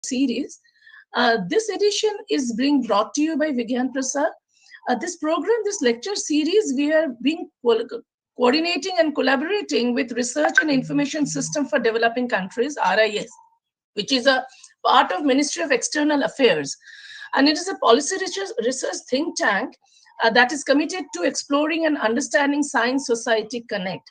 series. This edition is being brought to you by Vigyan Prasar. This program, this lecture series, we are coordinating and collaborating with Research and Information System for Developing Countries, RIS, which is a part of Ministry of External Affairs. And it is a policy research think tank that is committed to exploring and understanding science-society connect.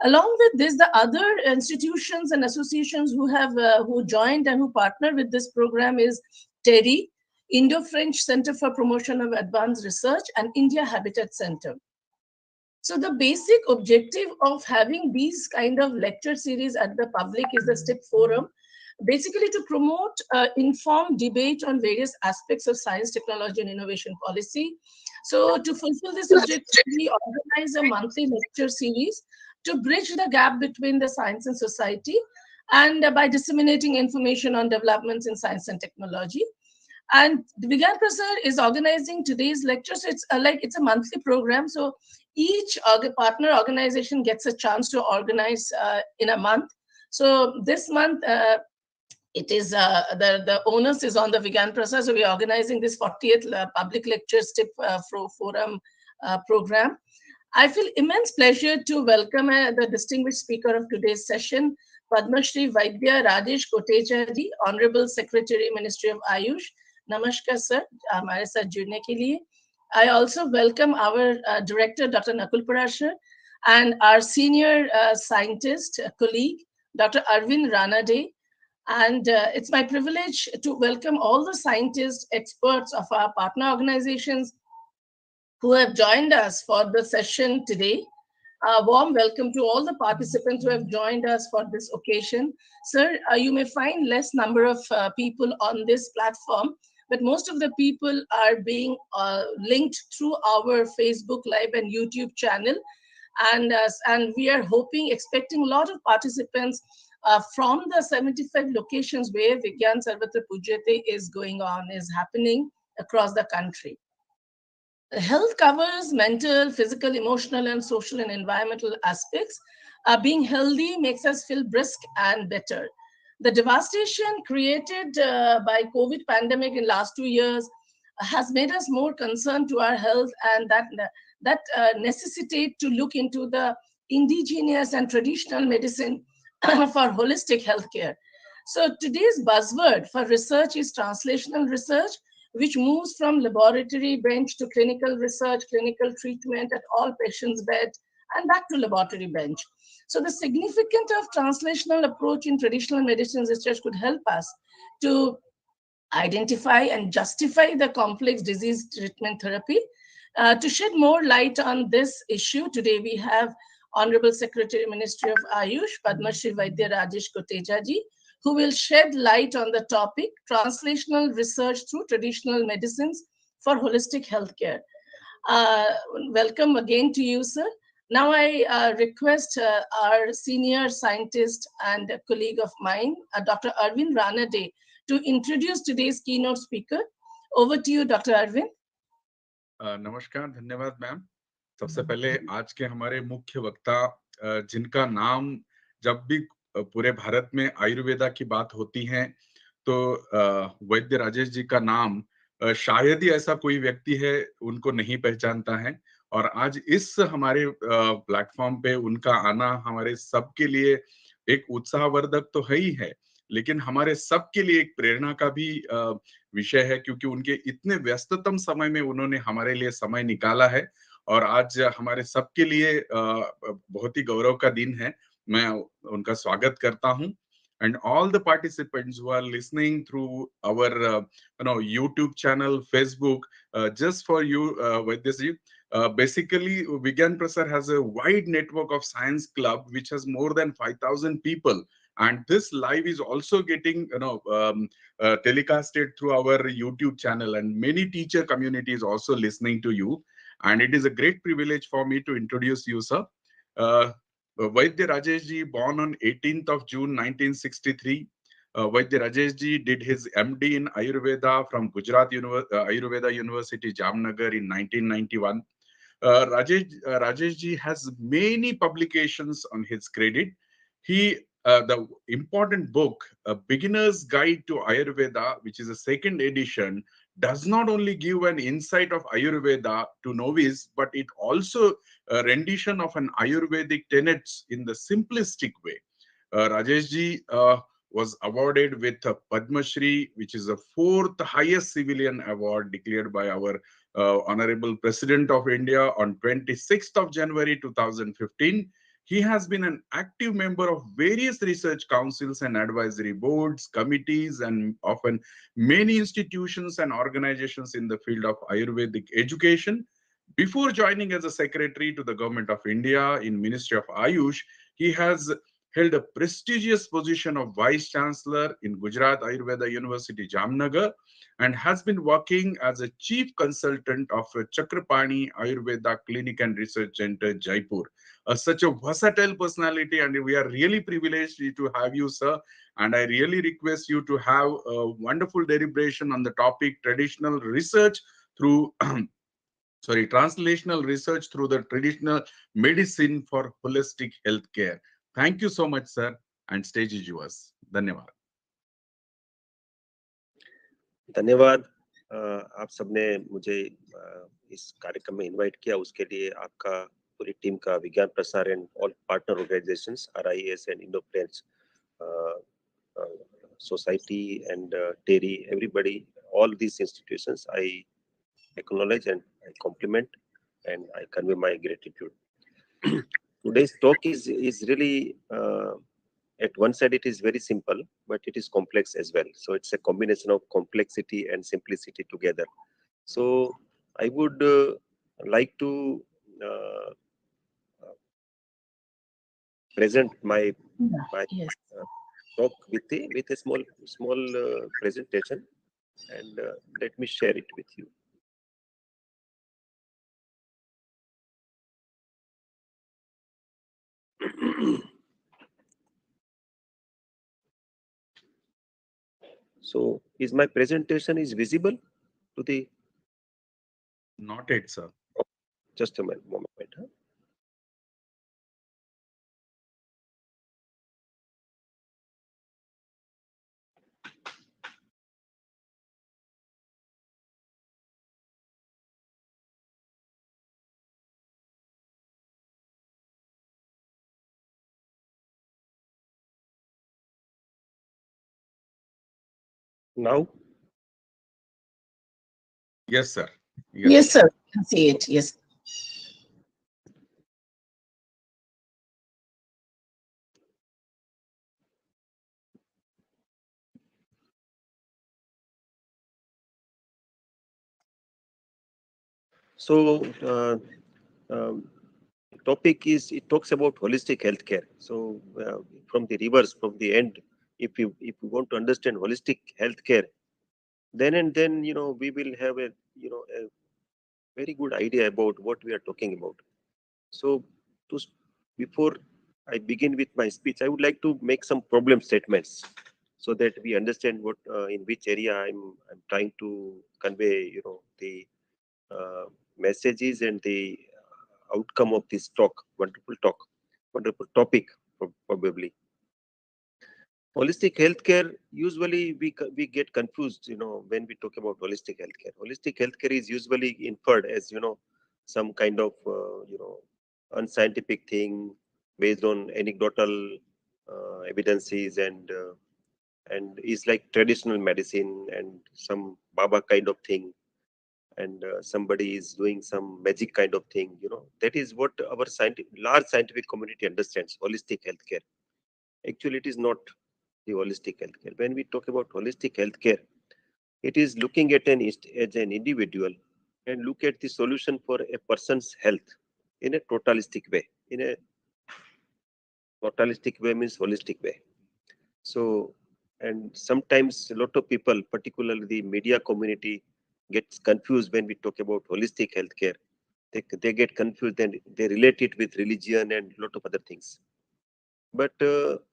Along with this, the other institutions and associations who joined and who partner with this program is TERI, Indo-French Centre for Promotion of Advanced Research, and India Habitat Centre. So the basic objective of having these kind of lecture series at the public is the STIP forum, basically to promote informed debate on various aspects of science, technology, and innovation policy. So to fulfill this objective, we organize a monthly lecture series to bridge the gap between the science and society, and by disseminating information on developments in science and technology. And Vigyan Prasar is organizing today's lecture. So it's a monthly program. So each partner organization gets a chance to organize in a month. So this month, it is the onus is on the Vigyan Prasar. So we're organizing this 40th public lecture STIP forum program. I feel immense pleasure to welcome the distinguished speaker of today's session, Padma Shri Vaidya Rajesh Kotecha ji, Honorable Secretary, Ministry of Ayush. Namaskar, sir. हमारे साथ जुड़ने के लिए. I also welcome our director, Dr. Nakul Parashar, and our senior scientist colleague, Dr. Arvind Ranade. And it's my privilege to welcome all the scientists, experts of our partner organizations who have joined us for the session today. A warm welcome to all the participants who have joined us for this occasion. Sir, you may find less number of people on this platform, but most of the people are being linked through our Facebook Live and YouTube channel. And we are expecting a lot of participants from the 75 locations where Vigyan Sarvatra Pujyate is happening across the country. Health covers mental, physical, emotional, and social and environmental aspects. Being healthy makes us feel brisk and better. The devastation created by COVID pandemic in last 2 years has made us more concerned to our health, and that necessitate to look into the indigenous and traditional medicine for holistic healthcare. So today's buzzword for research is translational research, which moves from laboratory bench to clinical research, clinical treatment at all patients' bed, and back to laboratory bench. So the significance of translational approach in traditional medicine research could help us to identify and justify the complex disease treatment therapy. To shed more light on this issue, today we have Honorable Secretary, Ministry of Ayush, Padma Shri Vaidya Rajesh Kotecha ji, who will shed light on the topic, translational research through traditional medicines for holistic healthcare. Welcome again to you, sir. Now I request our senior scientist and colleague of mine, Dr. Arvind Ranade, to introduce today's keynote speaker. Over to you, Dr. Arvind. नमस्कार, धन्यवाद ma'am. सबसे पहले आज के हमारे मुख्य वक्ता जिनका नाम जब भी पूरे भारत में आयुर्वेदा की बात होती है तो वैद्य राजेश जी का नाम शायद ही ऐसा कोई व्यक्ति है उनको नहीं पहचानता है. और आज इस हमारे प्लेटफॉर्म पे उनका आना हमारे सबके लिए एक उत्साहवर्धक तो है ही है, लेकिन हमारे सबके लिए एक प्रेरणा का भी विषय है, क्योंकि उनके इतने व्यस्ततम समय में उन्होंने हमारे लिए समय निकाला है. और आज हमारे सबके लिए बहुत ही गौरव का दिन है. मैं उनका स्वागत करता हूं. And all the participants who are listening through our YouTube channel, Facebook, just for you, Vaidyaji, basically Vigyan Prasar has a wide network of science club which has more than 5,000 people, and this live is also getting telecasted through our YouTube channel, and many teacher community is also listening to you. And it is a great privilege for me to introduce you, sir. Vaidya Rajesh ji, born on 18th of June 1963. Vaidya Rajesh ji did his MD in Ayurveda from Gujarat Ayurveda University, Jamnagar in 1991. Rajesh ji has many publications on his credit. He the important book, A Beginner's Guide to Ayurveda, which is a second edition, does not only give an insight of Ayurveda to novice, but it also a rendition of an Ayurvedic tenets in the simplistic way. Rajesh ji was awarded with a Padma Shri, which is the fourth highest civilian award declared by our Honorable President of India on 26th of January 2015. He has been an active member of various research councils and advisory boards, committees, and often many institutions and organizations in the field of Ayurvedic education. Before joining as a secretary to the Government of India in Ministry of Ayush, he has held a prestigious position of Vice Chancellor in Gujarat Ayurveda University, Jamnagar, and has been working as a Chief Consultant of Chakrapani Ayurveda Clinic and Research Center, Jaipur. Such a versatile personality, and we are really privileged to have you, sir. And I really request you to have a wonderful deliberation on the topic traditional research through translational research through the traditional medicine for holistic healthcare. Thank you so much, sir, and stage is yours. Dhanyavad. धन्यवाद। आप सबने मुझे इस कार्यक्रम में invite किया, उसके लिए आपका पूरी टीम का विज्ञान प्रसार and all partner organisations RIS and Indo-French Society and TERI, everybody, all these institutions, I acknowledge and I compliment and I convey my gratitude. Today's talk is really at one side it is very simple, but it is complex as well. So it's a combination of complexity and simplicity together. So I would like to present my talk with a small presentation, and let me share it with you. So is my presentation is visible to the? Not yet, sir. Just a moment. Huh? Now? Yes, sir. Yes, sir. I can see it. Yes. So topic is, it talks about holistic healthcare. So from the reverse, from the end, if you want to understand holistic healthcare, then we will have a very good idea about what we are talking about. So before I begin with my speech, I would like to make some problem statements so that we understand what in which area I'm trying to convey the messages and the outcome of this talk. Wonderful topic, probably. Holistic healthcare, usually we get confused, when we talk about holistic healthcare. Holistic healthcare is usually inferred as, some kind of, unscientific thing based on anecdotal evidences and is like traditional medicine and some Baba kind of thing, and somebody is doing some magic kind of thing. That is what our large scientific community understands holistic healthcare. Actually, it is not the holistic healthcare. When we talk about holistic healthcare, it is looking at as an individual and look at the solution for a person's health in a totalistic way. In a totalistic way means holistic way. So, and sometimes a lot of people, particularly the media community, gets confused when we talk about holistic healthcare. They get confused and they relate it with religion and a lot of other things. But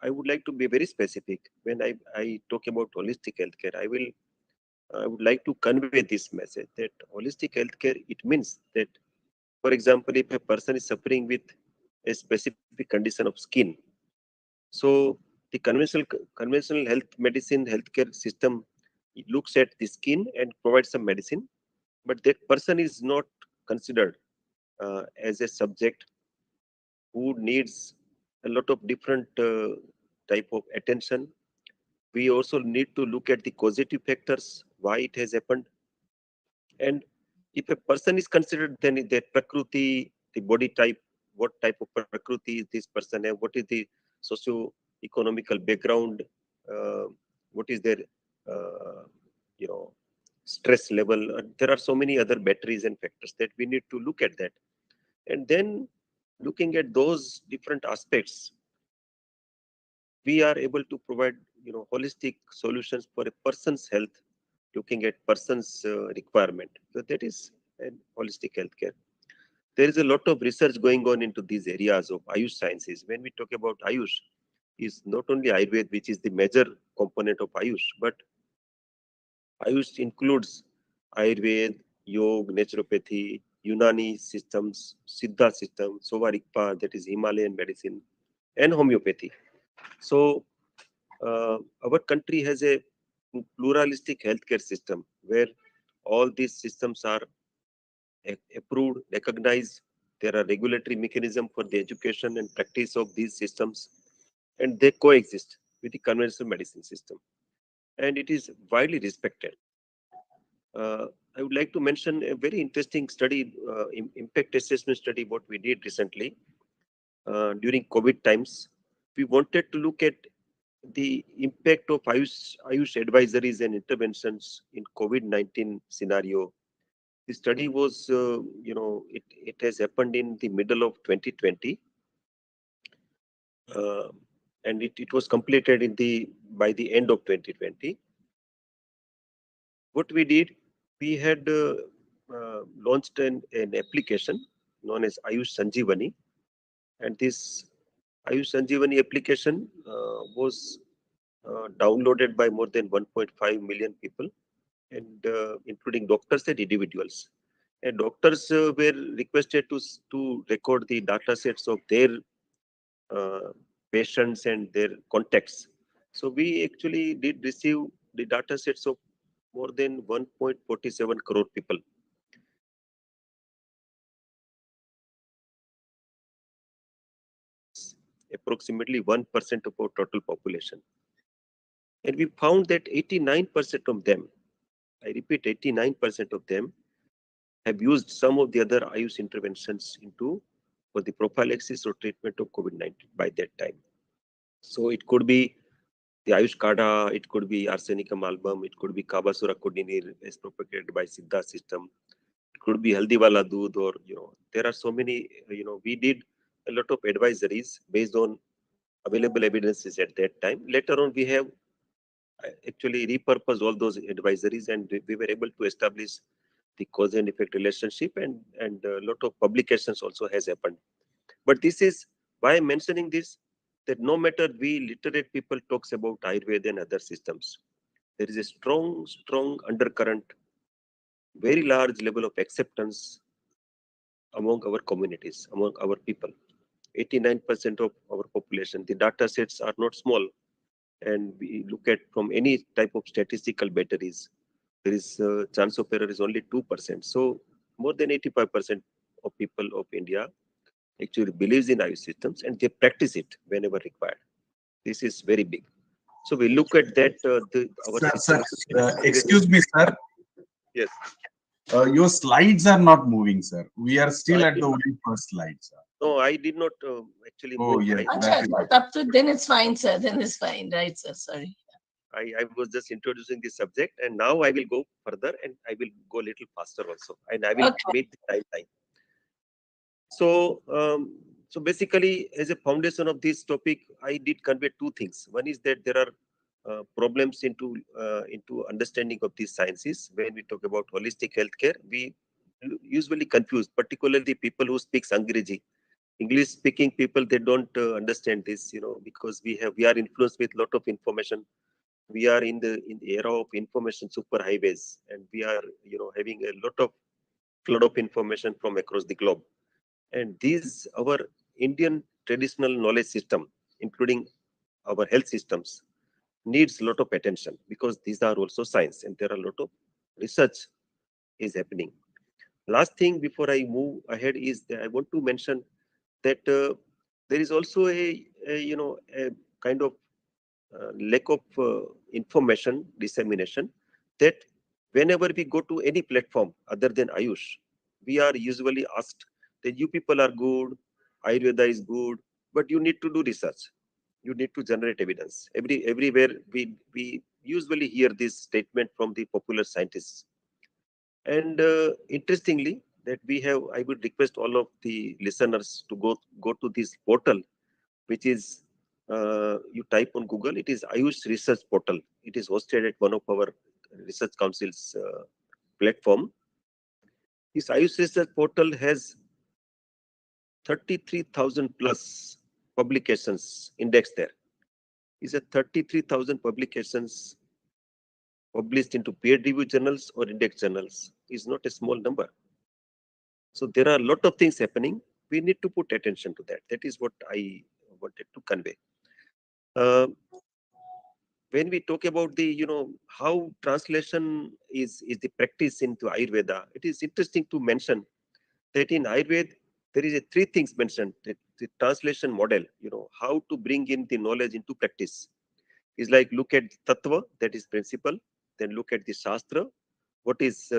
I would like to be very specific. When I talk about holistic healthcare, I would like to convey this message that holistic healthcare, it means that, for example, if a person is suffering with a specific condition of skin, so the conventional healthcare system, it looks at the skin and provides some medicine, but that person is not considered as a subject who needs a lot of different type of attention. We also need to look at the causative factors, why it has happened. And if a person is considered, then the Prakruti, the body type, what type of Prakruti is this person have, what is the socio-economical background, uh, what is their, uh, you know, stress level. There are so many other batteries and factors that we need to look at that. And then looking at those different aspects, we are able to provide, holistic solutions for a person's health, looking at person's requirement. So that is a holistic healthcare. There is a lot of research going on into these areas of Ayush sciences. When we talk about Ayush, is not only Ayurveda, which is the major component of Ayush, but Ayush includes Ayurveda, Yoga, naturopathy, Unani systems, Siddha system, Sovarikpa, that is Himalayan medicine, and homeopathy. So our country has a pluralistic healthcare system where all these systems are approved, recognized. There are regulatory mechanisms for the education and practice of these systems, and they coexist with the conventional medicine system. And it is widely respected. I would like to mention a very interesting study, impact assessment study, what we did recently during COVID times. We wanted to look at the impact of Ayush advisories and interventions in COVID-19 scenario. The study was, it has happened in the middle of 2020, and it was completed by the end of 2020. What we did, we had launched an application known as Ayush Sanjeevani, and this Ayush Sanjeevani application was downloaded by more than 1.5 million people, and including doctors and individuals. And doctors were requested to record the data sets of their patients and their contacts. So we actually did receive the data sets of more than 1.47 crore people. Approximately 1% of our total population. And we found that 89% of them, I repeat, 89% of them have used some of the other Ayush interventions for the prophylaxis or treatment of COVID-19 by that time. So it could be the Ayush Kada, it could be Arsenicum album, it could be Kabasura Kodinir as propagated by Siddha system, it could be Haldiwala Doodh, or, there are so many, we did a lot of advisories based on available evidences at that time. Later on, we have actually repurposed all those advisories, and we were able to establish the cause and effect relationship, and a lot of publications also has happened. But this is why I'm mentioning this, that no matter we literate people talks about Ayurveda and other systems, there is a strong undercurrent, very large level of acceptance among our communities, among our people. 89% of our population, the data sets are not small, and we look at from any type of statistical batteries, there is chance of error is only 2%. So more than 85% of people of India actually believes in Ayush systems, and they practice it whenever required. This is very big. So we look at that. Our sir, excuse me, sir. Yes. Your slides are not moving, sir. We are still at the very first slide, sir. No, I did not actually move. Yeah. Then it's fine, sir. Then it's fine, right, sir? Sorry. I was just introducing the subject, and now I will go further, and I will go a little faster also, and I will meet the timeline. So basically, as a foundation of this topic, I did convey two things. One is that there are problems into understanding of these sciences. When we talk about holistic healthcare, we usually confuse, particularly people who speak Angrezi. English-speaking people, they don't understand this, because we are influenced with a lot of information. We are in the era of information superhighways, and we are, having a lot of flood of information from across the globe. And these, our Indian traditional knowledge system, including our health systems needs a lot of attention, because these are also science and there are a lot of research is happening. Last thing before I move ahead is that I want to mention that there is also a kind of lack of information dissemination, that whenever we go to any platform other than Ayush, we are usually asked that you people are good, Ayurveda is good, but you need to do research. You need to generate evidence. Everywhere we usually hear this statement from the popular scientists. And interestingly, that we have, I would request all of the listeners to go to this portal, which is you type on Google. It is Ayush Research Portal. It is hosted at one of our research council's platform. This Ayush Research Portal has 33,000 plus publications indexed there. Is a 33,000 publications published into peer-reviewed journals or index journals is not a small number. So there are a lot of things happening. We need to put attention to that. That is what I wanted to convey. When we talk about the, how translation is the practice into Ayurveda, it is interesting to mention that in Ayurveda, there is three things mentioned. That the translation model, how to bring in the knowledge into practice, is like look at tattva, that is principle, then look at the shastra, what is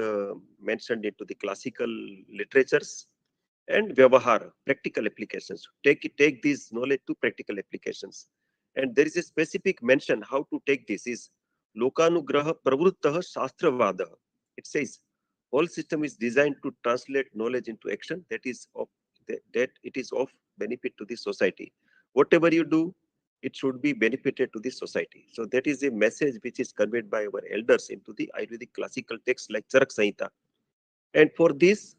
mentioned into the classical literatures, and vyavahar, practical applications. Take this knowledge to practical applications. And there is a specific mention how to take this is lokanugraha pravruttah shastravada. It says whole system is designed to translate knowledge into action that it is of benefit to the society. Whatever you do, it should be benefited to the society. So that is a message which is conveyed by our elders into the Ayurvedic classical texts like Charak Samhita. And for this,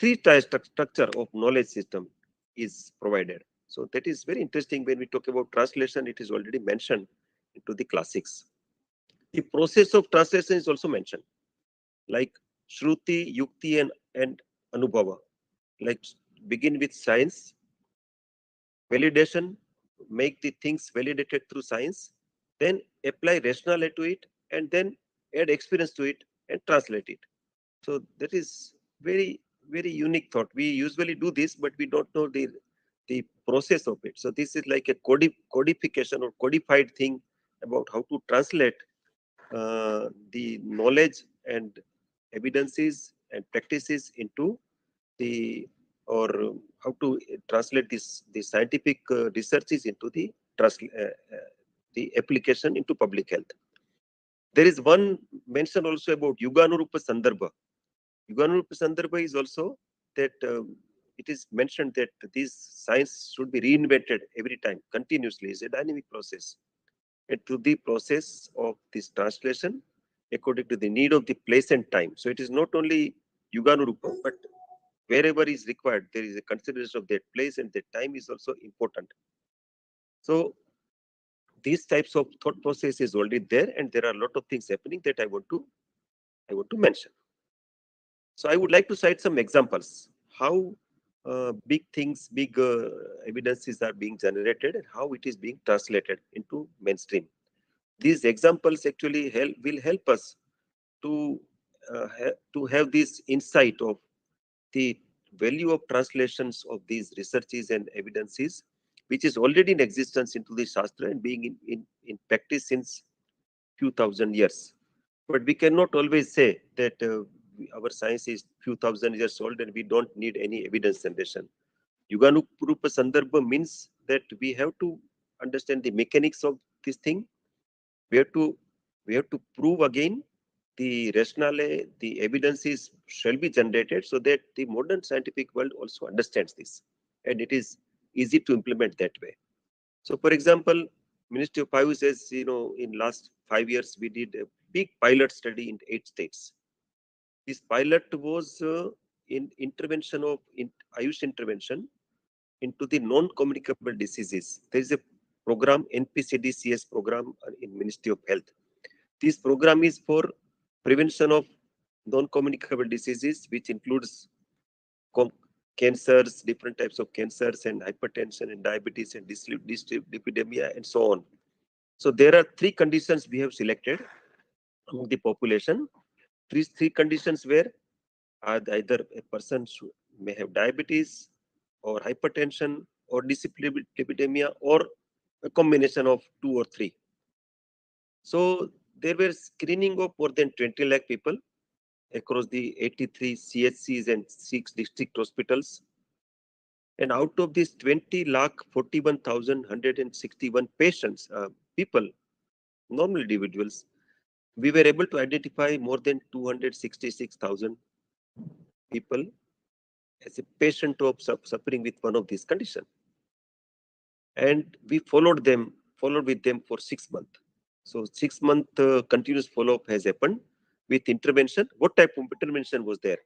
three-tier structure of knowledge system is provided. So that is very interesting. When we talk about translation, it is already mentioned into the classics. The process of translation is also mentioned, like Shruti, Yukti, and Anubhava. Like begin with science, validation, make the things validated through science, then apply rationale to it, and then add experience to it and translate it. So that is very, very unique thought. We usually do this, but we don't know the process of it. So this is like a codification or codified thing about how to translate the knowledge and evidences and practices into the, or how to translate the scientific researches into the application into public health. There is one mention also about Yuganurupa Sandarbha. Yuganurupa Sandarbha is also that it is mentioned that this science should be reinvented every time, continuously. It's a dynamic process. And to the process of this translation, according to the need of the place and time. So it is not only Yuganurupa, but wherever is required, there is a consideration of that place, and that time is also important. So these types of thought process is already there, and there are a lot of things happening that I want to mention. So I would like to cite some examples how big evidences are being generated and how it is being translated into mainstream. These examples actually will help us to have this insight of the value of translations of these researches and evidences, which is already in existence into the Shastra and being in practice since few thousand years. But we cannot always say that our science is few thousand years old and we don't need any evidence generation. Yuganurupa Sandarbha means that we have to understand the mechanics of this thing. We have to prove again the rationale, the evidences shall be generated so that the modern scientific world also understands this. And it is easy to implement that way. So for example, Ministry of Ayush says, in last 5 years, we did a big pilot study in 8 states. This pilot was in Ayush intervention into the non-communicable diseases. There is a program, NPCDCS program in Ministry of Health. This program is for prevention of non-communicable diseases, which includes cancers, different types of cancers, and hypertension and diabetes and dyslipidemia and so on. So there are three conditions we have selected among the population. Three conditions where either a person may have diabetes or hypertension or dyslipidemia or a combination of two or three. So there were screening of more than 20 lakh people across the 83 CHCs and 6 district hospitals. And out of these 20 lakh 41,161 patients, people, normal individuals, we were able to identify more than 266,000 people as a patient of suffering with one of these conditions. And we followed with them for 6 months. So 6-month continuous follow-up has happened with intervention. What type of intervention was there?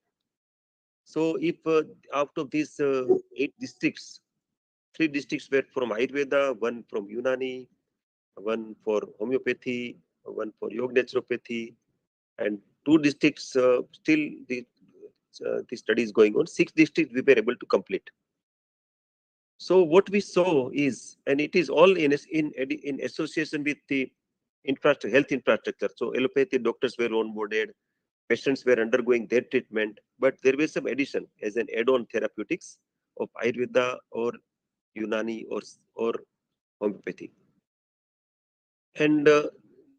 So if out of these 8 districts, 3 districts were from Ayurveda, 1 from Unani, 1 for homeopathy, 1 for yoga naturopathy, and 2 districts still the study is going on. 6 districts we were able to complete. So what we saw is, and it is all in association with the health infrastructure. So allopathy doctors were onboarded, patients were undergoing their treatment, but there was some addition as an add-on therapeutics of Ayurveda or Unani or homeopathy. And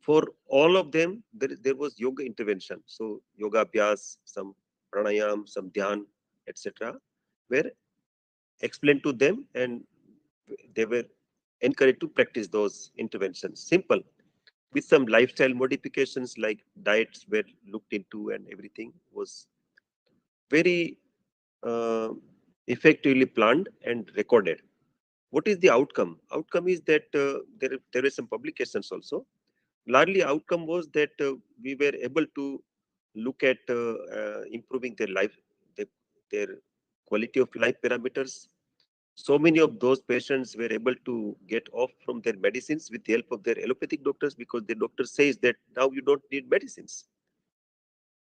for all of them, there was yoga intervention. So yoga abhyas, some pranayam, some dhyan, etc. were explained to them, and they were encouraged to practice those interventions. Simple, with some lifestyle modifications like diets were looked into, and everything was very effectively planned and recorded. What is the outcome? Outcome is that there were some publications also. Largely, outcome was that we were able to look at improving their life, their quality of life parameters. So many of those patients were able to get off from their medicines with the help of their allopathic doctors, because the doctor says that now you don't need medicines.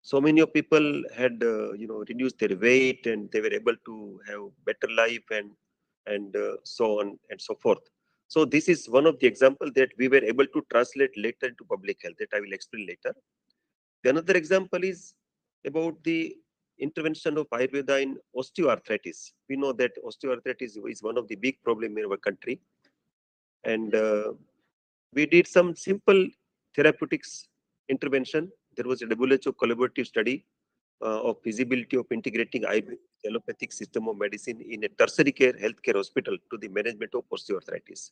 So many of people had reduced their weight, and they were able to have better life and so on and so forth. So this is one of the examples that we were able to translate later into public health, that I will explain later. The another example is about the intervention of Ayurveda in osteoarthritis. We know that osteoarthritis is one of the big problems in our country. And we did some simple therapeutics intervention. There was a WHO collaborative study of feasibility of integrating Ayurvedic allopathic system of medicine in a tertiary care healthcare hospital to the management of osteoarthritis.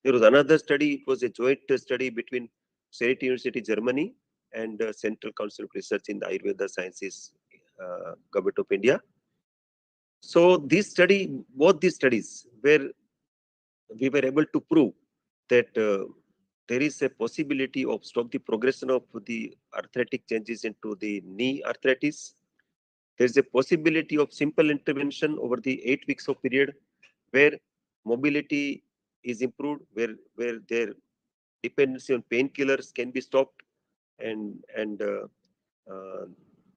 There was another study. It was a joint study between Charité University, Germany, and Central Council of Research in the Ayurveda Sciences, Government of India. So both these studies, where we were able to prove that there is a possibility of stop the progression of the arthritic changes into the knee arthritis. There is a possibility of simple intervention over the 8 weeks of period, where mobility is improved, where their dependency on painkillers can be stopped, and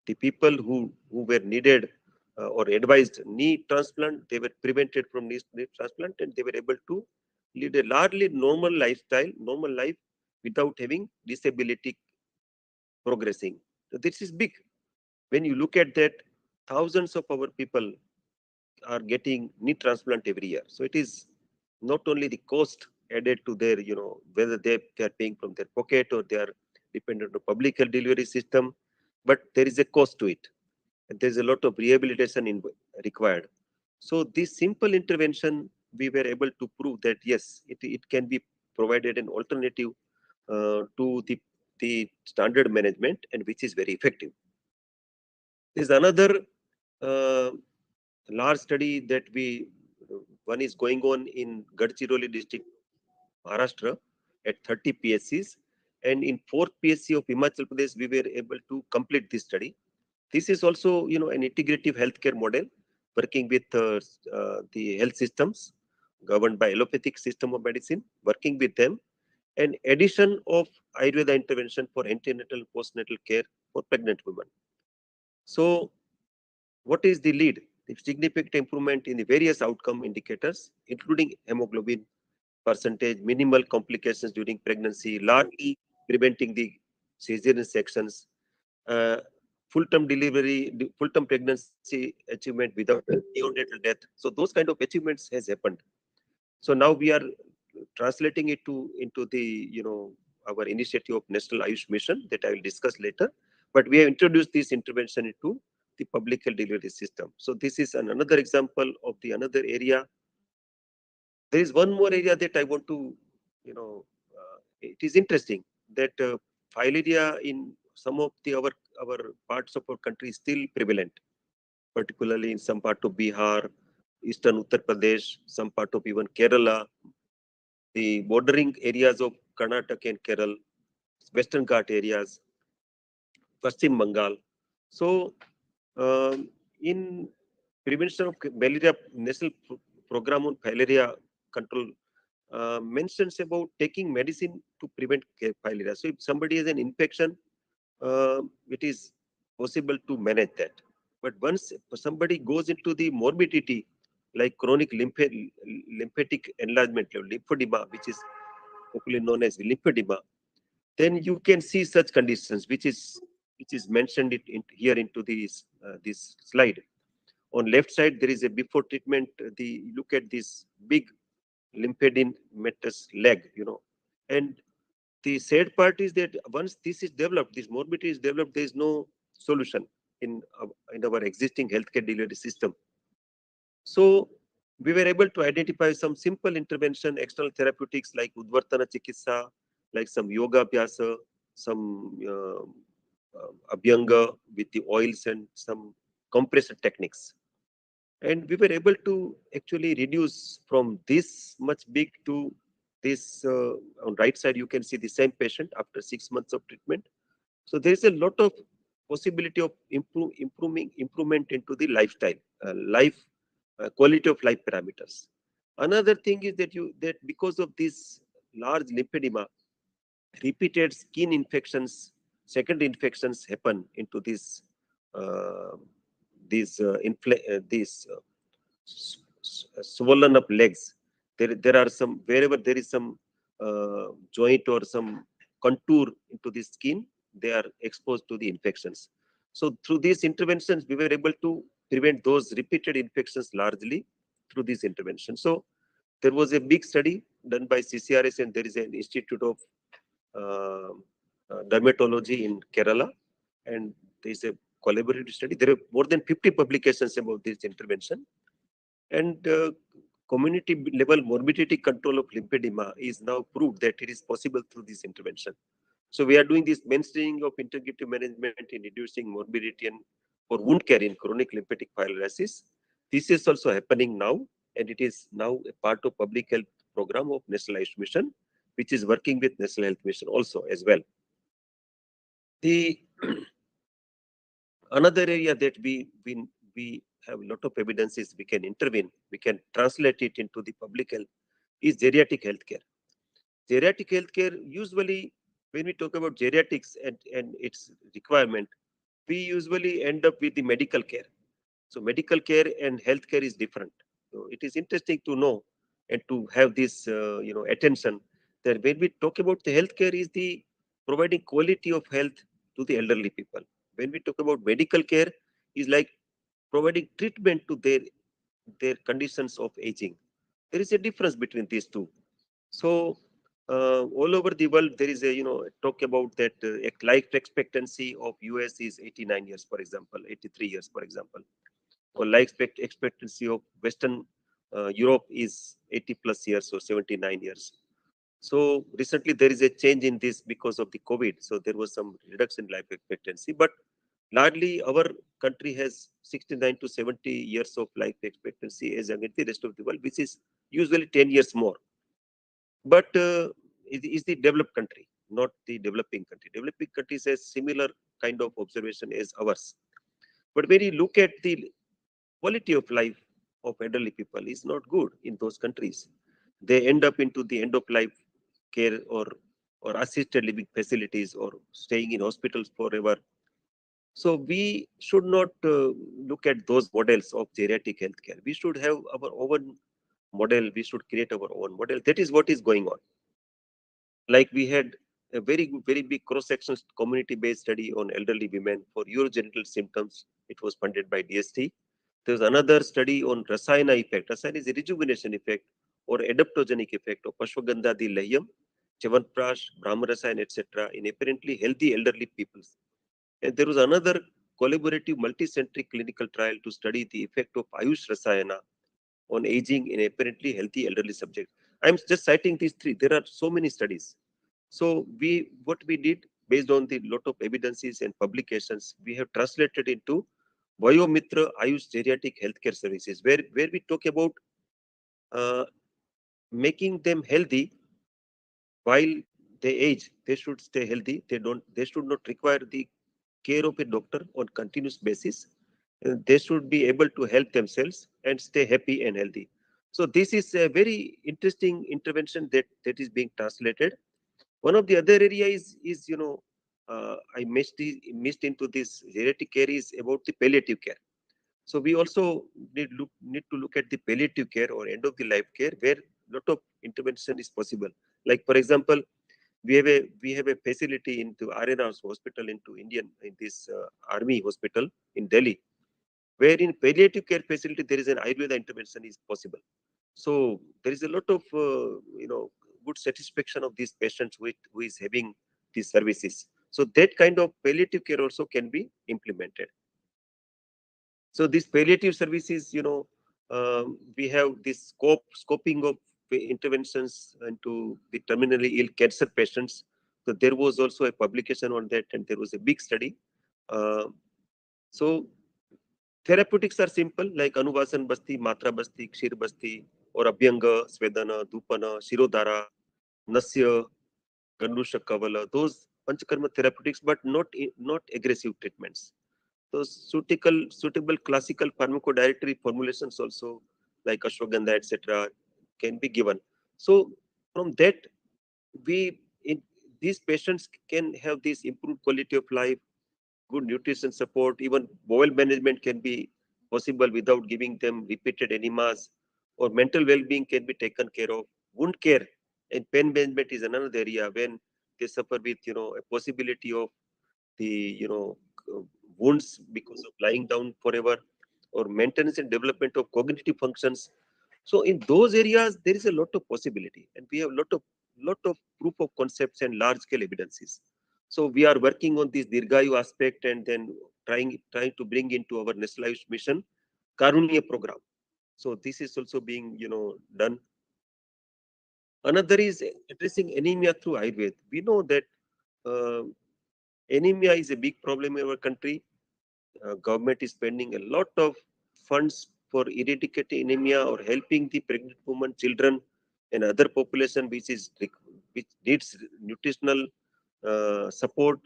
the people who were needed or advised knee transplant, they were prevented from knee transplant, and they were able to lead a largely normal lifestyle, normal life, without having disability progressing. So this is big. When you look at that, thousands of our people are getting knee transplant every year. So it is not only the cost added to their, whether they are paying from their pocket or they are dependent on public health delivery system, but there is a cost to it. And there's a lot of rehabilitation required. So this simple intervention, we were able to prove that yes, it can be provided an alternative to the standard management, and which is very effective. There's another large study that one is going on in Gadchiroli district, Maharashtra, at 30 PSCs, and in 4th PSC of Himachal Pradesh, we were able to complete this study. This is also, an integrative healthcare model working with the health systems governed by allopathic system of medicine, working with them, and addition of Ayurveda intervention for antenatal, postnatal care for pregnant women. So what is the lead? the significant improvement in the various outcome indicators, including hemoglobin percentage, minimal complications during pregnancy, largely preventing the cesarean sections, uh, full-term delivery, full-term pregnancy achievement without neonatal death. So those kind of achievements has happened. So now we are translating it into the our initiative of National Ayush Mission that I will discuss later. But we have introduced this intervention into the public health delivery system. So this is another example of the another area. There is one more area that I want to, it is interesting that filaria in some of the our parts of our country is still prevalent, particularly in some part of Bihar, eastern Uttar Pradesh, some part of even Kerala, the bordering areas of Karnataka and Kerala, Western Ghat areas, Paschim Bengal. So, in prevention of malaria, national program on filaria control mentions about taking medicine to prevent filaria. So, if somebody has an infection, it is possible to manage that. But once somebody goes into the morbidity, like chronic lymphatic enlargement, lymphedema, which is popularly known as lymphedema, then you can see such conditions, which is mentioned here into this slide. On left side, there is a before treatment. Look at this big lymphadenmatous leg, and the sad part is that once this is developed, this morbidity is developed, there is no solution in our existing healthcare delivery system. So we were able to identify some simple intervention, external therapeutics like Udvartana Chikitsa, like some yoga abhyasa, some abhyanga with the oils and some compressor techniques. And we were able to actually reduce from this much big to this. On right side, you can see the same patient after 6 months of treatment. So there is a lot of possibility of improvement into the lifestyle, quality of life parameters. Another thing is that because of this large lymphedema, repeated skin infections, secondary infections happen into these swollen up legs. There are some, wherever there is some joint or some contour into the skin, they are exposed to the infections. So through these interventions, we were able to prevent those repeated infections largely through these interventions. So there was a big study done by CCRS, and there is an Institute of Dermatology in Kerala, and there is a collaborative study. There are more than 50 publications about this intervention. And community level morbidity control of lymphedema is now proved that it is possible through this intervention. So we are doing this mainstreaming of integrative management in reducing morbidity and for wound care in chronic lymphatic filariasis. This is also happening now, and it is now a part of public health program of National Ayush Mission, which is working with National Health Mission also as well. The another area that we have a lot of evidences we can intervene, we can translate it into the public health, is geriatric healthcare. Geriatric healthcare, usually when we talk about geriatrics and its requirement, we usually end up with the medical care. So medical care and healthcare is different. So it is interesting to know and to have this attention that when we talk about the healthcare is the providing quality of health to the elderly people. When we talk about medical care, is like providing treatment to their conditions of aging. There is a difference between these two. So all over the world, there is a talk about that life expectancy of US is 89 years, for example, 83 years, for example, or life expectancy of Western Europe is 80 plus years or 79 years. So recently there is a change in this because of the COVID. So there was some reduction in life expectancy, but largely our country has 69 to 70 years of life expectancy as against the rest of the world, which is usually 10 years more. But it is the developed country, not the developing country. Developing countries has similar kind of observation as ours. But when you look at the quality of life of elderly people is not good in those countries. They end up into the end of life care or assisted living facilities or staying in hospitals forever. So we should not look at those models of geriatric healthcare. We should have our own model. We should create our own model. That is what is going on. Like we had a very big cross-section community-based study on elderly women for urogenital symptoms. It was funded by DST. There was another study on Rasayana effect. Rasayana is a rejuvenation effect or adaptogenic effect of Ashwagandha, Lahyam, Chyawanprash, Brahmarasayana, etc. in apparently healthy elderly people. And there was another collaborative multi-centric clinical trial to study the effect of Ayush Rasayana on aging in apparently healthy elderly subjects. I'm just citing these three. There are so many studies. So what we did based on the lot of evidences and publications, we have translated into Biomitra Ayush Geriatric Healthcare Services, where we talk about uh, making them healthy while they age. They should stay healthy. They should not require the care of a doctor on continuous basis. They should be able to help themselves and stay happy and healthy. So this is a very interesting intervention that is being translated. One of the other areas is I missed into this geriatric care is about the palliative care. So we also need to look at the palliative care or end of the life care where lot of intervention is possible. Like for example, we have a facility into RNR's hospital in this army hospital in Delhi, where in palliative care facility there is an Ayurveda intervention is possible. So there is a lot of good satisfaction of these patients who is having these services. So that kind of palliative care also can be implemented. So these palliative services, we have this scoping of interventions into the terminally ill cancer patients. So there was also a publication on that, and there was a big study. Uh, so therapeutics are simple, like Anuvasan Basti, Matra Basti, Kshir Basti, or Abhyanga, Svedana, Dupana, Shirodhara, Nasya, Gandusha Kavala. Those Panchakarma therapeutics, but not aggressive treatments. So suitable classical pharmacodietary formulations also, like ashwagandha, etc., can be given. So from that, we in, these patients can have this improved quality of life, good nutrition support, even bowel management can be possible without giving them repeated enemas, or mental well-being can be taken care of. Wound care and pain management is another area when they suffer with a possibility of the uh, wounds because of lying down forever, or maintenance and development of cognitive functions. So in those areas there is a lot of possibility, and we have lot of proof of concepts and large scale evidences. So we are working on this dirgayu aspect, and then trying to bring into our national Ayush mission Karunya program. So this is also being done. Another is addressing anemia through Ayurveda. We know that uh, anemia is a big problem in our country. Government is spending a lot of funds for eradicating anemia or helping the pregnant women, children, and other population which needs nutritional support.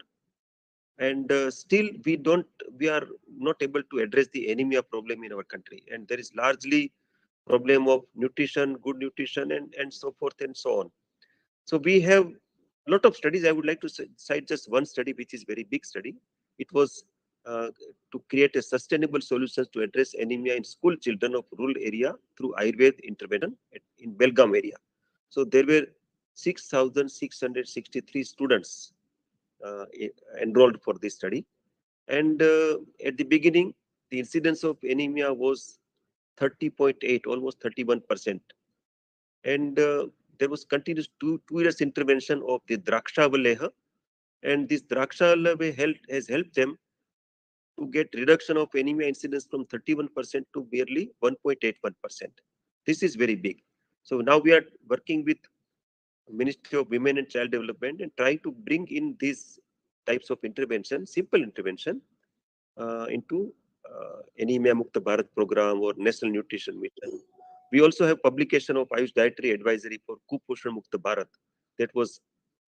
And still, we are not able to address the anemia problem in our country. And there is largely problem of nutrition, good nutrition, and so forth and so on. So we have a lot of studies. I would like to cite just one study, which is very big study. It was uh, to create a sustainable solutions to address anemia in school children of rural area through Ayurveda intervention in Belgaum area. So there were 6,663 students enrolled for this study. And at the beginning, the incidence of anemia was 30.8, almost 31%. And there was continuous two years intervention of the Draksha Valeha, and this Draksha has helped them to get reduction of anemia incidence from 31% to barely 1.81%. This is very big. So now we are working with Ministry of Women and Child Development and trying to bring in these types of intervention, simple intervention, into Anemia Mukta Bharat program or National Nutrition Mission. We also have publication of Ayush Dietary Advisory for Kuposhan Mukta Bharat that was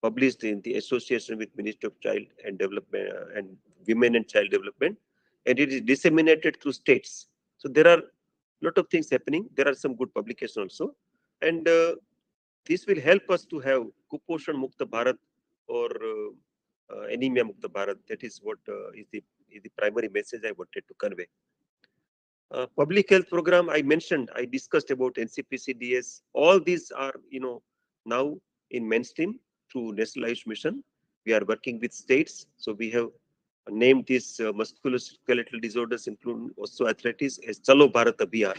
published in the association with Ministry of Child and Development and Women and Child Development, and it is disseminated through states. So there are a lot of things happening. There are some good publications also, and this will help us to have Kuposhan Mukta Bharat or Anemia Mukta Bharat. That is what is the primary message I wanted to convey. Public health program, I mentioned, I discussed about NCPCDS. All these are, now in mainstream through National Ayush Mission. We are working with states. So we have named these musculoskeletal disorders, including osteoarthritis, as Chalo Bharat Abhiyan.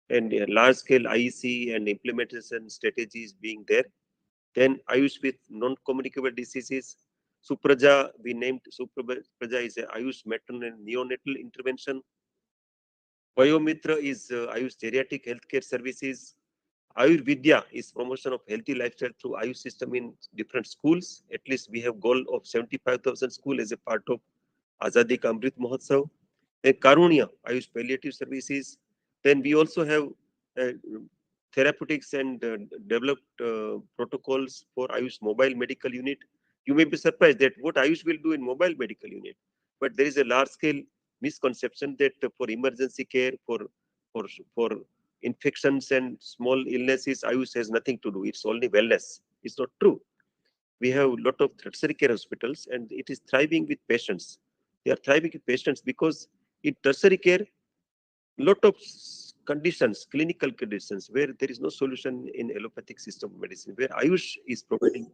And large-scale IEC and implementation strategies being there. Then Ayush with non-communicable diseases. Supraja, we named Supraja is a Ayush maternal and neonatal intervention. Biomitra is Ayush geriatric healthcare services. Ayurveda is promotion of healthy lifestyle through Ayush system in different schools. At least we have goal of 75,000 schools as a part of Azadi Ka Amrit Mahotsav. Then Karunya, Ayush palliative services. Then we also have therapeutics and developed protocols for Ayush mobile medical unit. You may be surprised that what Ayush will do in mobile medical unit, but there is a large scale misconception that for emergency care, for infections and small illnesses, Ayush has nothing to do. It's only wellness. It's not true. We have a lot of tertiary care hospitals, and it is thriving with patients. They are thriving with patients because in tertiary care, lot of conditions, clinical conditions, where there is no solution in allopathic system of medicine, where Ayush is providing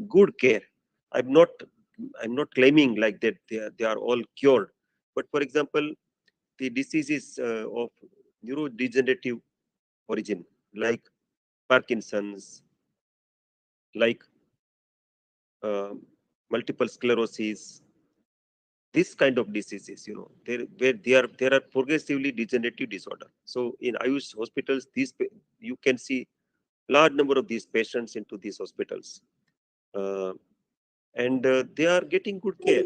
good care. I'm not claiming like that they are all cured, but for example, the diseases of neurodegenerative origin, like Parkinson's, like multiple sclerosis, this kind of diseases, there are progressively degenerative disorder. So in Ayush hospitals, you can see large number of these patients into these hospitals, and they are getting good care.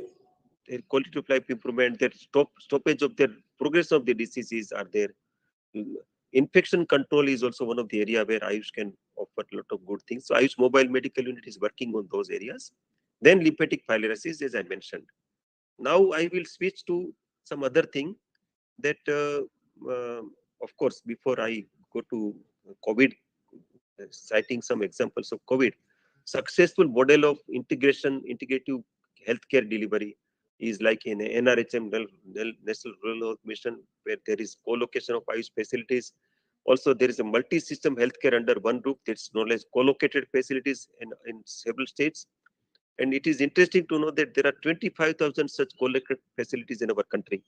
Their quality of life improvement, their stoppage of their progression of the diseases are there. Infection control is also one of the area where Ayush can offer a lot of good things. So Ayush mobile medical unit is working on those areas. Then lymphatic filariasis, as I mentioned. Now I will switch to some other thing that, of course, before I go to COVID, citing some examples of COVID, successful model of integrative healthcare delivery is like in NRHM, National Rural Health Mission, where there is co-location of Ayush facilities. Also, there is a multi-system healthcare under one roof that's known as co-located facilities in several states. And it is interesting to know that there are 25,000 such co-located facilities in our country,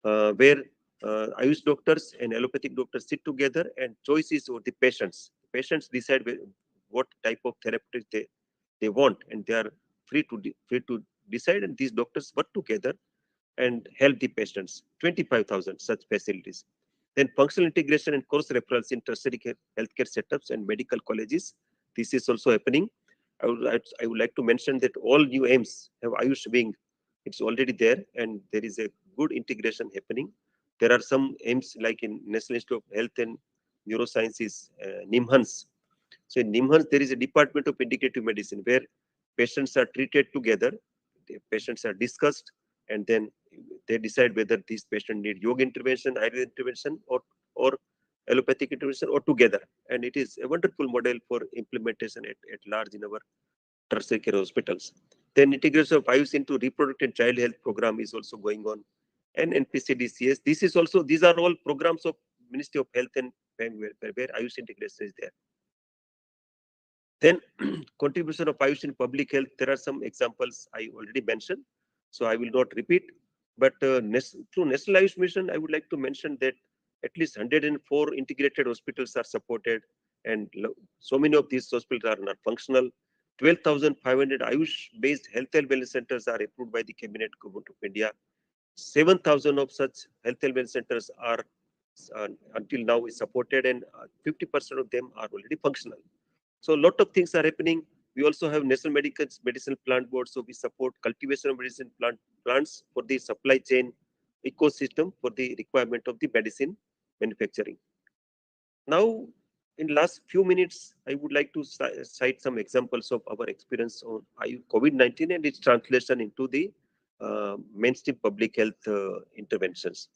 where Ayush doctors and allopathic doctors sit together, and choice is over the patients. Patients decide what type of therapeutic they want, and they are free to decide, and these doctors work together and help the patients. 25,000 such facilities. Then functional integration and course referrals in tertiary healthcare setups and medical colleges. This is also happening. I would like to mention that all new AIMS have Ayush wing. It's already there, and there is a good integration happening. There are some AIMS like in National Institute of Health and Neurosciences, NIMHANS. So in NIMHANS, there is a department of integrative medicine where patients are treated together, the patients are discussed, and then they decide whether these patients need yoga intervention, Ayurveda intervention, or allopathic intervention, or together. And it is a wonderful model for implementation at large in our tertiary care hospitals. Then integration of Ayush into reproductive and child health program is also going on. And NPCDCS, these are all programs of Ministry of Health and Family Welfare where Ayush integration is there. Then contribution of Ayush in public health, there are some examples I already mentioned, so I will not repeat. But through National Ayush Mission, I would like to mention that at least 104 integrated hospitals are supported, and so many of these hospitals are not functional. 12,500 Ayush-based health and wellness centers are approved by the Cabinet Government of India. 7,000 of such health and wellness centers are until now is supported, and 50% of them are already functional. So a lot of things are happening. We also have National Medicinal Plant Board, so we support cultivation of medicine plants for the supply chain ecosystem for the requirement of the medicine manufacturing. Now, in last few minutes, I would like to cite some examples of our experience on COVID-19 and its translation into the mainstream public health interventions.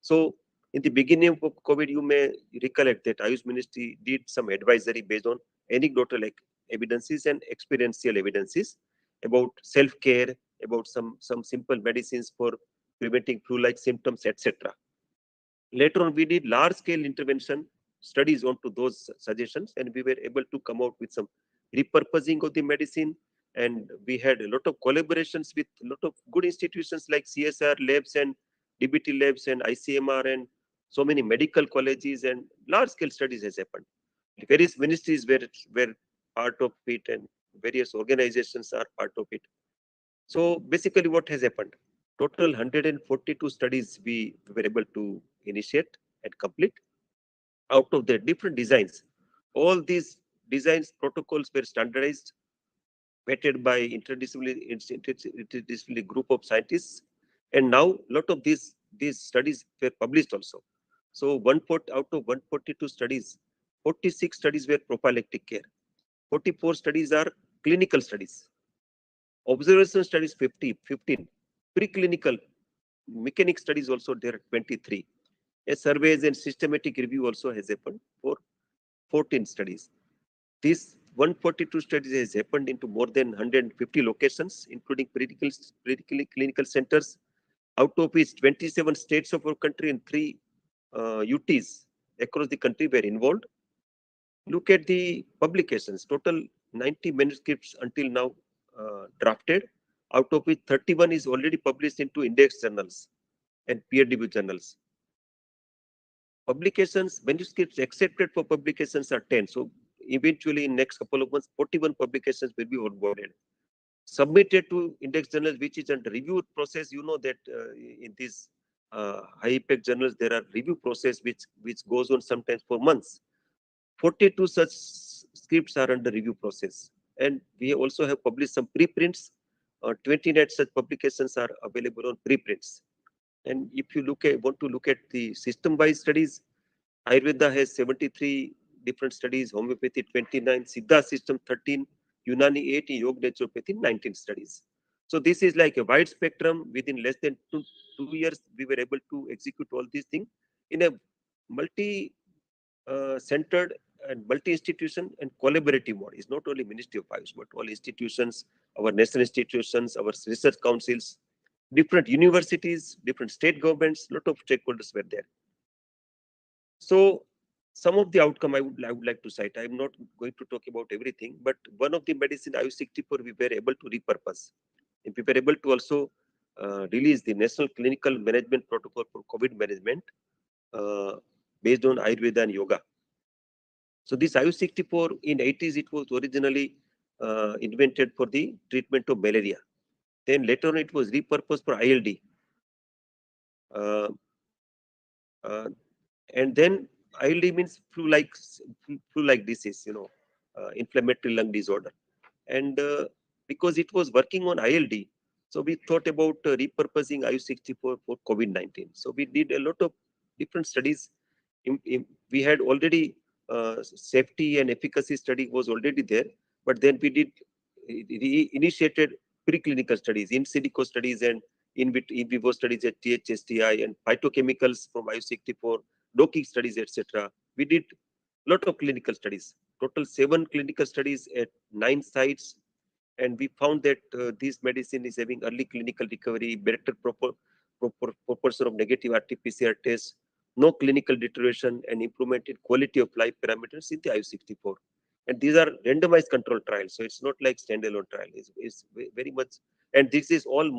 So, in the beginning of COVID, you may recollect that Ayush Ministry did some advisory based on anecdotal evidences and experiential evidences. about self-care, about some simple medicines for preventing flu-like symptoms, etc. Later on, we did large-scale intervention studies onto those suggestions, and we were able to come out with some repurposing of the medicine. And we had a lot of collaborations with a lot of good institutions like CSR labs and DBT labs and ICMR and so many medical colleges, and large-scale studies has happened. Various ministries were part of it, and various organizations are part of it. So basically what has happened? Total 142 studies we were able to initiate and complete. Out of the different designs, all these designs protocols were standardized, vetted by interdisciplinary group of scientists, and now a lot of these studies were published also. So out of 142 studies, 46 studies were prophylactic care, 44 studies are clinical studies, observation studies 15, preclinical mechanic studies also there are 23. A surveys and systematic review also has happened for 14 studies. This 142 studies has happened into more than 150 locations, including clinical centers, out of which 27 states of our country and 3 UTs across the country were involved. Look at the publications, total 90 manuscripts until now drafted, out of which 31 is already published into index journals and peer-reviewed journals. Publications, manuscripts accepted for publications are 10. So eventually in next couple of months, 41 publications will be onboarded. Submitted to index journals, which is under review process. You know that in these high impact journals, there are review process which goes on sometimes for months. 42 such scripts are under review process. And we also have published some preprints. 29 such publications are available on preprints. And if you want to look at the system-wise studies, Ayurveda has 73 different studies, homeopathy 29, Siddha system 13, Unani 8, Yoga naturopathy 19 studies. So this is like a wide spectrum. Within less than two years, we were able to execute all these things in a multi-centered and multi-institution and collaborative mode. It's not only Ministry of Ayush, but all institutions, our national institutions, our research councils, different universities, different state governments, lot of stakeholders were there. So some of the outcome I would like to cite. I'm not going to talk about everything, but one of the medicine IU64 we were able to repurpose. And we were able to also release the National Clinical Management Protocol for COVID management based on Ayurveda and Yoga. So this IU64 in 80s, it was originally invented for the treatment of malaria. Then later on, it was repurposed for ILD. And then ILD means flu-like disease, inflammatory lung disorder. And because it was working on ILD, so we thought about repurposing IU64 for COVID-19. So we did a lot of different studies. We had already safety and efficacy study was already there, but then we initiated preclinical studies, in silico studies and in vivo studies at THSTI and phytochemicals from IU64, docking studies, etc. We did a lot of clinical studies, total 7 clinical studies at 9 sites. And we found that this medicine is having early clinical recovery, better proportion of negative RT-PCR tests, no clinical deterioration, and improvement in quality of life parameters in the IU64. And these are randomized control trials, so it's not like standalone trial. It's very much, and this is all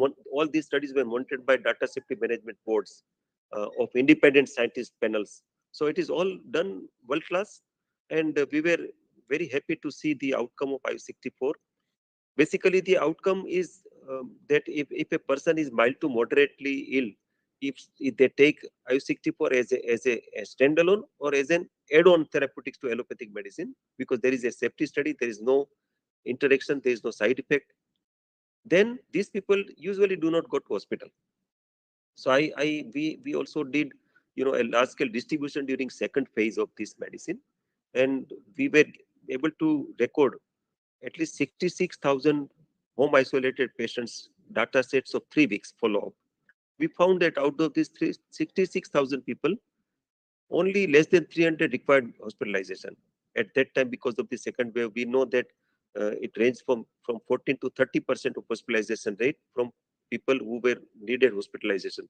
these studies were monitored by data safety management boards of independent scientist panels. So it is all done world class, and we were very happy to see the outcome of IU64. Basically, the outcome is that if a person is mild to moderately ill, if they take IU64 as a standalone or as an add-on therapeutics to allopathic medicine, because there is a safety study, there is no interaction, there is no side effect, then these people usually do not go to hospital. So we also did a large scale distribution during second phase of this medicine, and we were able to record at least 66,000 home isolated patients data sets of 3 weeks follow-up. We found that out of these 66,000 people, only less than 300 required hospitalization. At that time, because of the second wave, we know that it ranged from 14 to 30% of hospitalization rate from people who were needed hospitalization.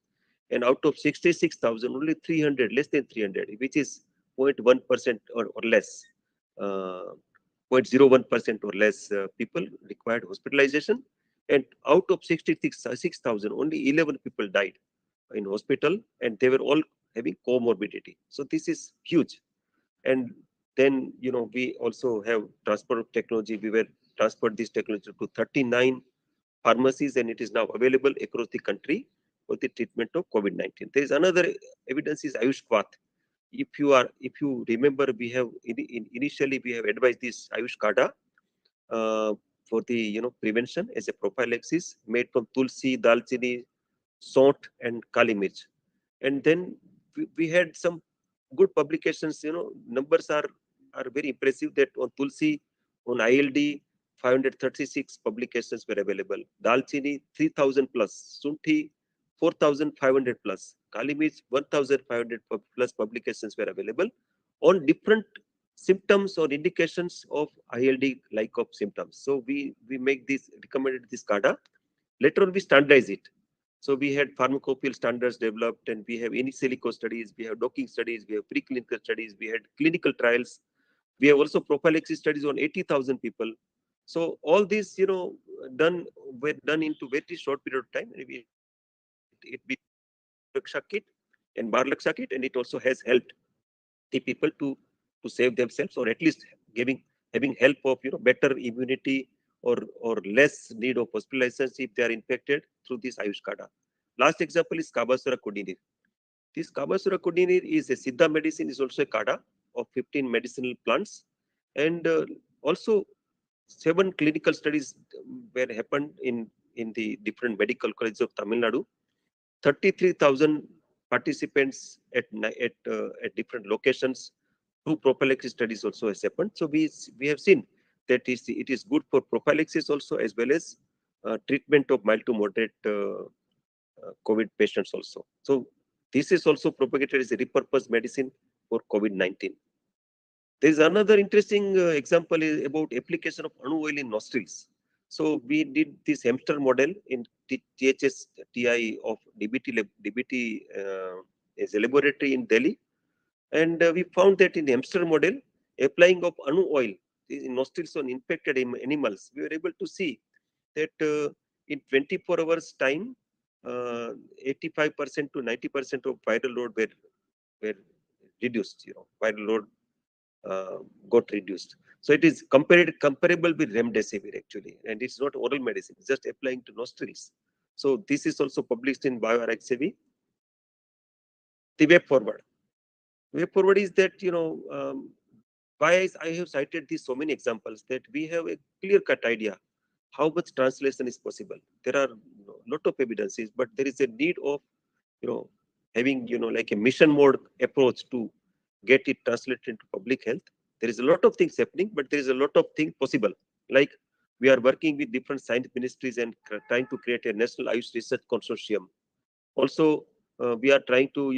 And out of 66,000, only 300, less than 300, which is 0.1% or less, 0.01% or less people required hospitalization. And out of 66,000, only 11 people died in hospital, and they were all having comorbidity. So this is huge. And then, we also have transfer of technology. We were transferred this technology to 39 pharmacies, and it is now available across the country for the treatment of COVID-19. There is another evidence is Ayush Kvat. If you remember, we have initially we have advised this Ayush Kada for the prevention as a prophylaxis made from tulsi, dalchini, salt, and kali mirch. And then we had some good publications. Numbers are very impressive. That on tulsi, on ILD, 536 publications were available. Dalchini, 3,000 plus. Sunthi, 4,500 plus. Kali mirch, 1,500 plus publications were available on different symptoms or indications of ILD like of symptoms. So we recommended this CADA. Later on we standardize it. So we had pharmacopoeial standards developed, and we have in silico studies, we have docking studies, we have preclinical studies, we had clinical trials. We have also prophylaxis studies on 80,000 people. So all these, were done into very short period of time. And it be Raksha kit and Bar Laksha kit, and it also has helped the people to save themselves, or at least having help of better immunity, or less need of hospitalization if they are infected through this Ayush Kada. Last example is Kabasura Kodinir. This Kabasura Kodinir is a Siddha medicine, is also a Kada of 15 medicinal plants, and also 7 clinical studies were happened in the different medical colleges of Tamil Nadu. 33,000 participants at different locations. 2 prophylaxis studies also has happened. So we have seen that it is good for prophylaxis also, as well as treatment of mild to moderate COVID patients also. So this is also propagated as a repurposed medicine for COVID-19. There is another interesting example is about application of anu oil in nostrils. So we did this hamster model in THS TI of DBT is a laboratory in Delhi. And we found that in the hamster model, applying of anu oil in nostrils on infected animals, we were able to see that in 24 hours time, 85% to 90% of viral load were reduced. Viral load got reduced. So it is comparable with remdesivir actually, and it's not oral medicine; it's just applying to nostrils. So this is also published in bioRxiv. The way forward. Way forward is that why I have cited these so many examples, that we have a clear-cut idea how much translation is possible. There are a lot of evidences, but there is a need of having like a mission mode approach to get it translated into public health. There is a lot of things happening, but there is a lot of things possible. Like we are working with different science ministries and trying to create a national Ayush research consortium. Also, we are trying to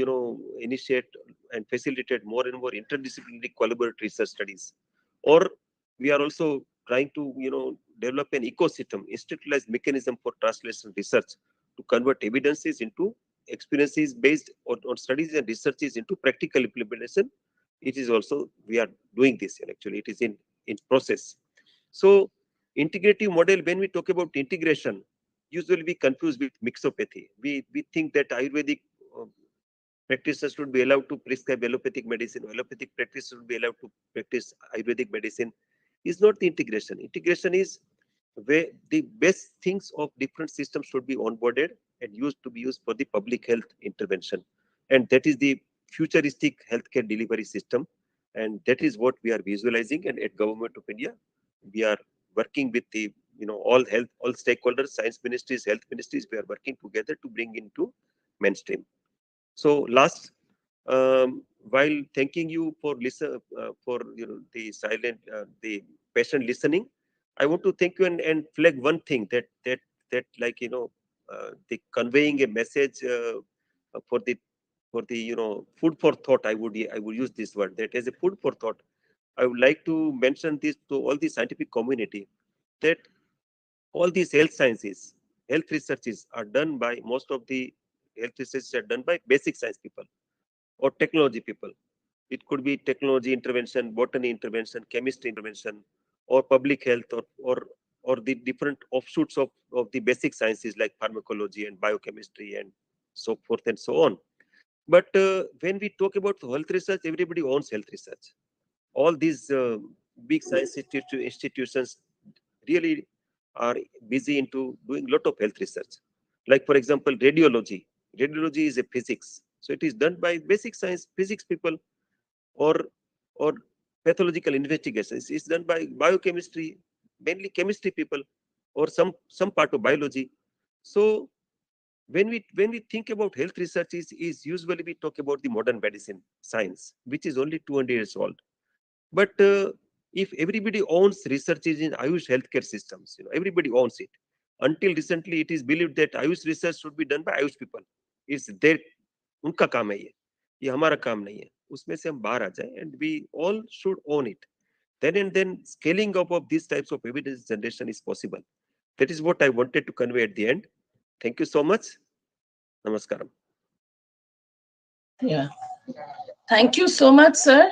initiate and facilitate more and more interdisciplinary collaborative research studies. Or we are also trying to develop an ecosystem, institutionalized mechanism for translation research to convert evidences into experiences based on studies and researches into practical implementation. It is also, we are doing this, and actually it is in process. So integrative model, when we talk about integration, usually we confuse with mixopathy. We think that Ayurvedic practitioners should be allowed to prescribe allopathic medicine, allopathic practitioners should be allowed to practice Ayurvedic medicine. Is not the integration. Integration is where the best things of different systems should be onboarded and to be used for the public health intervention. And that is the futuristic healthcare delivery system. And that is what we are visualizing. And at Government of India, we are working with the all stakeholders, science ministries, health ministries. We are working together to bring into mainstream. So last, while thanking you for the silent, the patient listening, I want to thank you and flag one thing that like the conveying a message for the food for thought. I would use this word, that as a food for thought. I would like to mention this to all the scientific community, that all these health sciences, health researches are done by, most of the health researches are done by basic science people or technology people. It could be technology intervention, botany intervention, chemistry intervention, or public health, or the different offshoots of the basic sciences like pharmacology and biochemistry and so forth and so on. But when we talk about health research, everybody owns health research. All these big science institutions really are busy into doing a lot of health research. Like, for example, radiology. Radiology is a physics. So it is done by basic science, physics people, or or pathological investigations. It's done by biochemistry, mainly chemistry people, or some part of biology. So when we think about health research, is usually we talk about the modern medicine science, which is only 200 years old. But if everybody owns researches in Ayush healthcare systems, everybody owns it. Until recently, it is believed that Ayush research should be done by Ayush people. It's their उनका काम है ये हमारा काम नहीं है. उसमें से हम बाहर आ जाए, and we all should own it. Then scaling up of these types of evidence generation is possible. That is what I wanted to convey at the end. Thank you so much. Namaskaram. Yeah. Thank you so much, sir.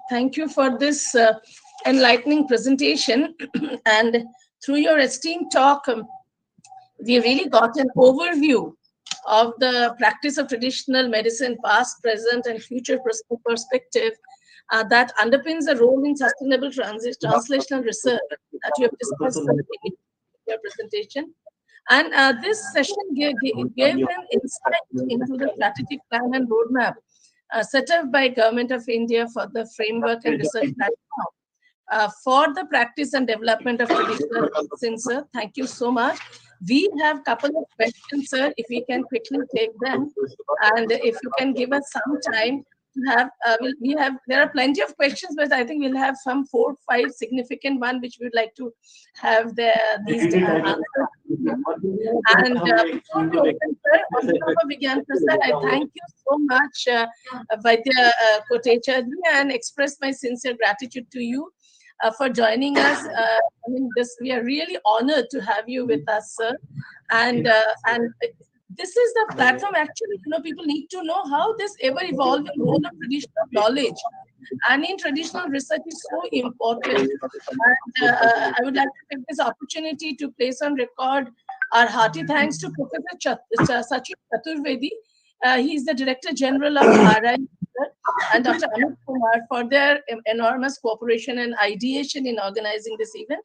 Thank you for this enlightening presentation. And through your esteemed talk, we really got an overview of the practice of traditional medicine, past, present, and future perspective that underpins the role in sustainable translational research that you have discussed in your presentation. And this session gave an insight into the strategic plan and roadmap set up by Government of India for the framework and research platform for the practice and development of traditional medicine, sir. Thank you so much. We have a couple of questions, sir, if we can quickly take them. And if you can give us some time to have, there are plenty of questions, but I think we'll have some 4 or 5 significant ones which we'd like to have these answers. And before we open, sir, on behalf of Vigyan Prasar, I thank you so much, Vaidya Kotecha, and express my sincere gratitude to you for joining us. We are really honored to have you with us, sir. And this is the platform. Actually, people need to know how this ever-evolving role of traditional knowledge and in traditional research is so important. And I would like to take this opportunity to place on record our hearty thanks to Professor Sachin Chaturvedi. He is the Director General of RIS and Dr. Amit Kumar for their enormous cooperation and ideation in organizing this event.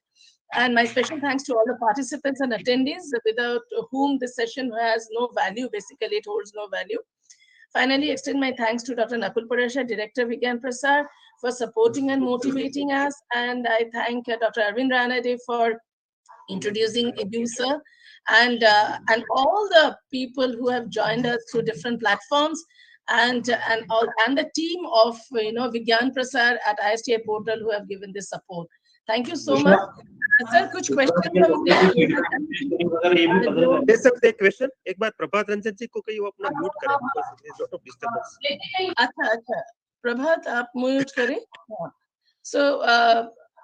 And my special thanks to all the participants and attendees, without whom this session has no value. Basically, it holds no value. Finally, extend my thanks to Dr. Nakul Parasha, Director Vigyan Prasar, for supporting and motivating us. And I thank Dr. Arvind Ranade for introducing Edusa, and all the people who have joined us through different platforms, and the team of Vigyan Prasar at ISTI portal who have given this support. Thank you so much. Sir, कुछ question हम ले सकते हैं question. एक बार प्रभात रंजन जी को कहिए वो अपना mute करें, because there is lot of disturbance. अच्छा प्रभात आप mute करें. So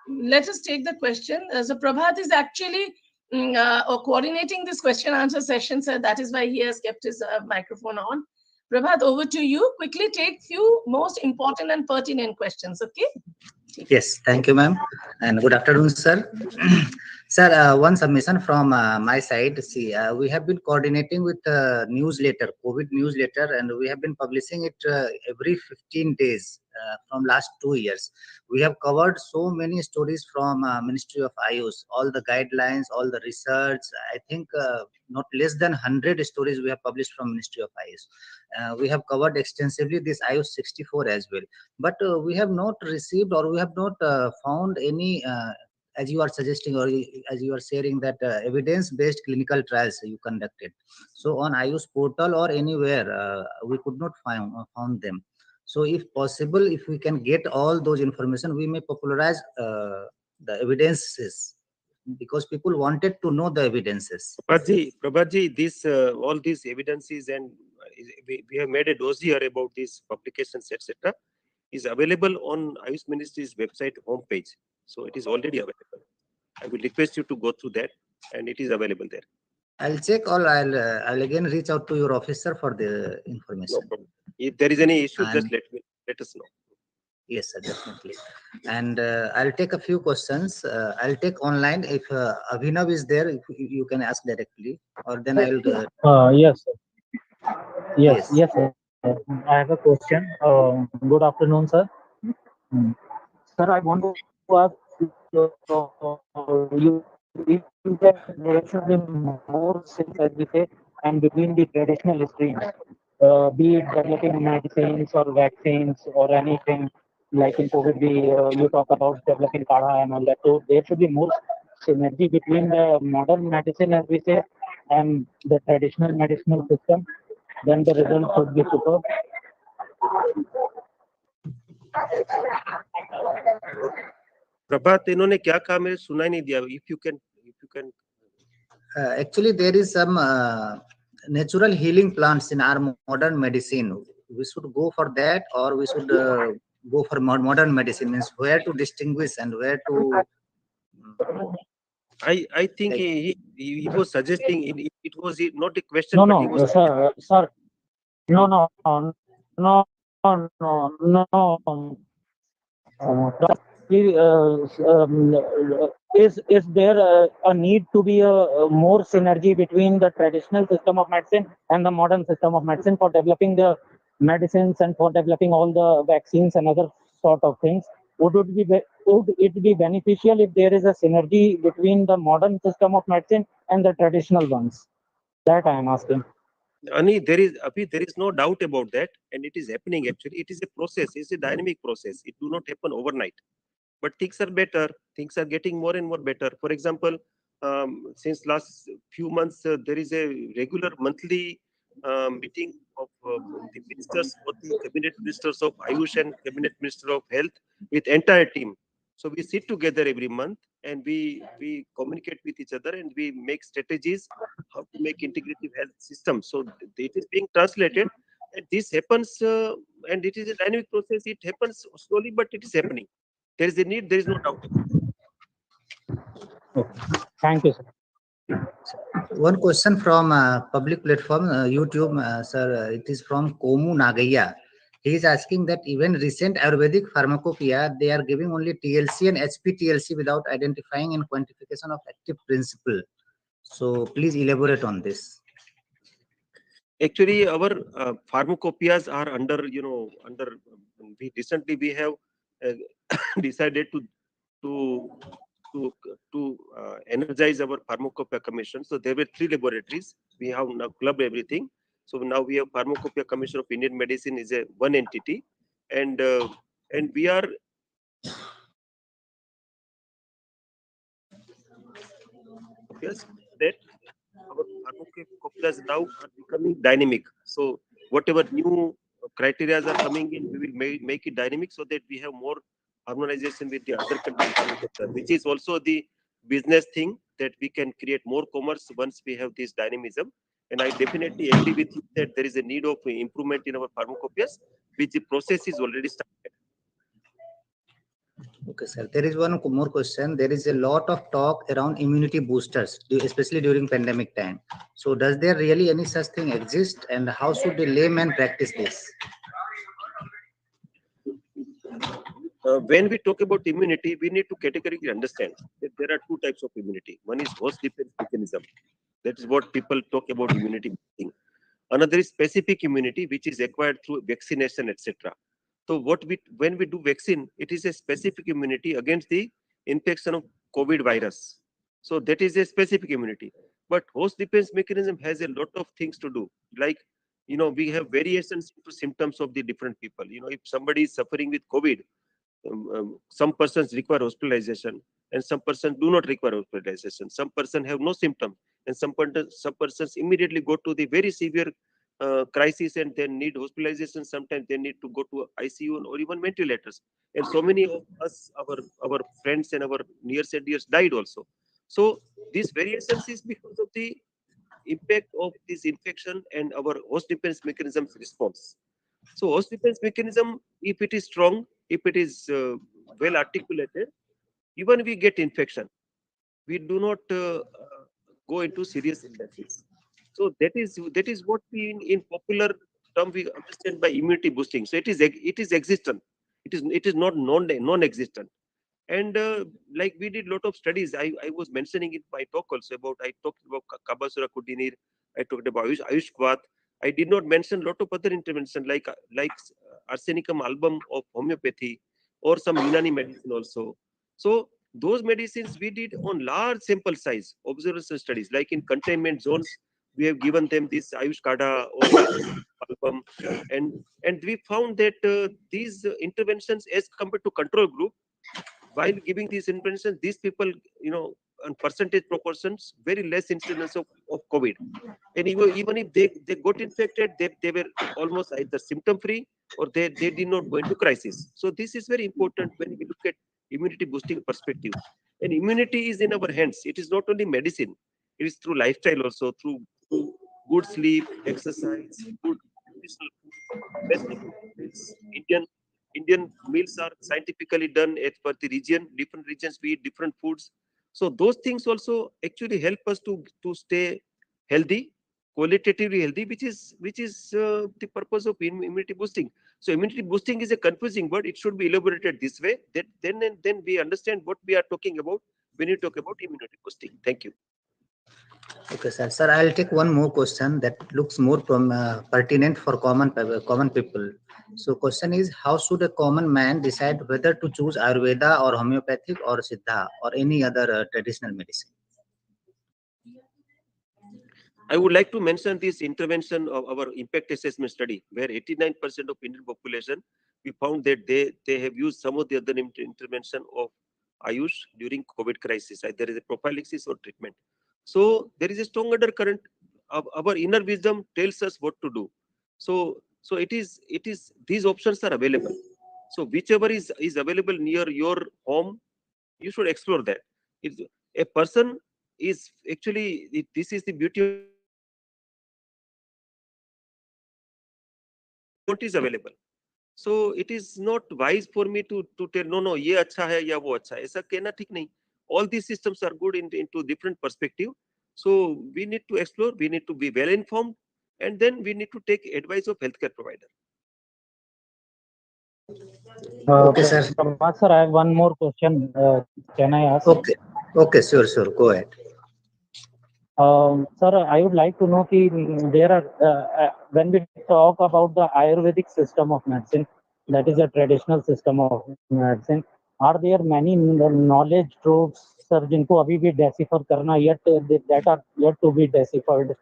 let us take the question. So Prabhat is actually coordinating this question answer session, sir. That is why he has kept his microphone on. Prabhat, over to you. Quickly take few most important and pertinent questions, okay? Yes, thank you, ma'am. And good afternoon, sir. Sir, one submission from my side. See, we have been coordinating with newsletter, COVID newsletter, and we have been publishing it every 15 days from last 2 years. We have covered so many stories from Ministry of Ayush, all the guidelines, all the research. I think not less than 100 stories we have published from Ministry of Ayush. We have covered extensively this Ayush 64 as well. But we have not received, or we have not found any, as you are suggesting, or as you are sharing, that evidence-based clinical trials you conducted. So on Ayush portal or anywhere, we could not found them. So if possible, if we can get all those information, we may popularize the evidences, because people wanted to know the evidences. Prabhatji, this all these evidences, and we have made a dossier about these publications, etc. is available on Ayush Ministry's website homepage. So it is already available. I will request you to go through that, and it is available there. I'll check, or I'll again reach out to your officer for the information. No problem. If there is any issue, And just let us know. yes, sir, definitely. And I'll take a few questions. I'll take online. If Abhinav is there, if you can ask directly, or then I'll. Yes, sir. Yes. Yes, sir. I have a question. Good afternoon, sir. Hmm. Sir, I want to ask you if there should be more sense, as we say, and between the traditional streams, be it developing medicines or vaccines or anything like in COVID, you talk about developing kadha and all that. So there should be more synergy between the modern medicine, as we say, and the traditional medicinal system. Then the result should be superb. प्रभात इन्होंने क्या कहा मेरे सुनाई नहीं दिया. If you can. Actually, there is some natural healing plants in our modern medicine. We should go for that, or we should go for modern medicine. Means where to distinguish and where to. I think Like, he was suggesting it was not a question. No, but he no, was sir. No, no, no, no, no. Is there a need to be a more synergy between the traditional system of medicine and the modern system of medicine for developing the medicines and for developing all the vaccines and other sort of things? Would it be beneficial if there is a synergy between the modern system of medicine and the traditional ones? That I am asking. Ani, there is no doubt about that, and it is happening actually. It is a process. It's a dynamic process. It do not happen overnight. But things are better. Things are getting more and more better. For example, since last few months, there is a regular monthly meeting of the ministers, both the cabinet ministers of Ayush and cabinet minister of health, with entire team. So we sit together every month and we communicate with each other and we make strategies how to make integrative health systems. So it is being translated. And this happens, and it is a dynamic process. It happens slowly, but it is happening. There is a need, there is no doubt. Okay. Thank you, sir. one question from public platform, YouTube, sir. It is from Komu Nagaya. He is asking that even recent Ayurvedic pharmacopoeia, they are giving only TLC and HPTLC without identifying and quantification of active principle. So please elaborate on this. Actually, our pharmacopoeias are under, we have decided to energize our pharmacopoeia commission. So there were 3 laboratories. We have now clubbed everything. So now we have Pharmacopoeia Commission of Indian Medicine is one entity, and we are that our pharmacopoeias now are becoming dynamic. So whatever new criteria are coming in, we will make it dynamic so that we have more harmonization with the other countries, which is also the business thing, that we can create more commerce once we have this dynamism. And I definitely agree with you that there is a need of improvement in our pharmacopoeias, which the process is already started. Okay, sir. There is one more question. There is a lot of talk around immunity boosters, especially during pandemic time. So does there really any such thing exist, and how should the layman practice this? When we talk about immunity, we need to categorically understand that there are 2 types of immunity. One is host defense mechanism. That is what people talk about immunity. Another is specific immunity, which is acquired through vaccination, etc. So when we do vaccine, it is a specific immunity against the infection of COVID virus. So that is a specific immunity. But host defense mechanism has a lot of things to do. Like, we have variations into symptoms of the different people. If somebody is suffering with COVID, some persons require hospitalization and some persons do not require hospitalization. Some persons have no symptoms and some persons immediately go to the very severe crisis and then need hospitalization. Sometimes they need to go to ICU or even ventilators. And so many of us, our friends and our nears and dears died also. So these variations is because of the impact of this infection and our host defense mechanisms response. So host defense mechanism, if it is strong, if it is well articulated, even we get infection, we do not go into serious illnesses. So that is what we in popular term we understand by immunity boosting. So it is existent. It is not non-existent. And like we did lot of studies. I was mentioning in my talk also about, I talked about Kabasura Kudinir, I talked about Ayush Kvat. I did not mention lot of other intervention like arsenicum album of homeopathy or some Unani medicine also. So those medicines we did on large sample size observation studies, like in containment zones. We have given them this Ayush Kada or album, and we found that these interventions as compared to control group, while giving these interventions, these people, on percentage proportions, very less incidence of COVID. And even if they got infected, they were almost either symptom free or they did not go into crisis. So this is very important when we look at immunity boosting perspective. And immunity is in our hands. It is not only medicine, it is through lifestyle also, through good sleep, exercise, good nutritional food. Best thing is Indian meals are scientifically done as per the region. Different regions we eat different foods. So those things also actually help us to stay healthy, qualitatively healthy, which is the purpose of immunity boosting. So immunity boosting is a confusing word. It should be elaborated this way. That then we understand what we are talking about when you talk about immunity boosting. Thank you. Okay, sir. Sir, I'll take one more question that looks more pertinent for common people. So, question is, how should a common man decide whether to choose Ayurveda or homeopathic or Siddha or any other traditional medicine? I would like to mention this intervention of our impact assessment study, where 89% of Indian population, we found that they have used some of the other intervention of Ayush during COVID crisis. Either is a prophylaxis or treatment. So there is a strong undercurrent. Our inner wisdom tells us what to do. So it is these options are available. So whichever is available near your home, you should explore that. If a person is actually, this is the beauty of what is available. So it is not wise for me to tell no ye acha hai ya wo acha hai. ऐसा कहना ठीक नहीं. All these systems are good into different perspective. So we need to explore, we need to be well informed, and then we need to take advice of healthcare provider. Okay, sir. Sir, I have one more question. Can I ask? Okay, sure. Go ahead. Sir, I would like to know if there are, when we talk about the Ayurvedic system of medicine, that is a traditional system of medicine, are there many knowledge troves, sir, जिनको अभी भी decipher करना that are yet to be deciphered,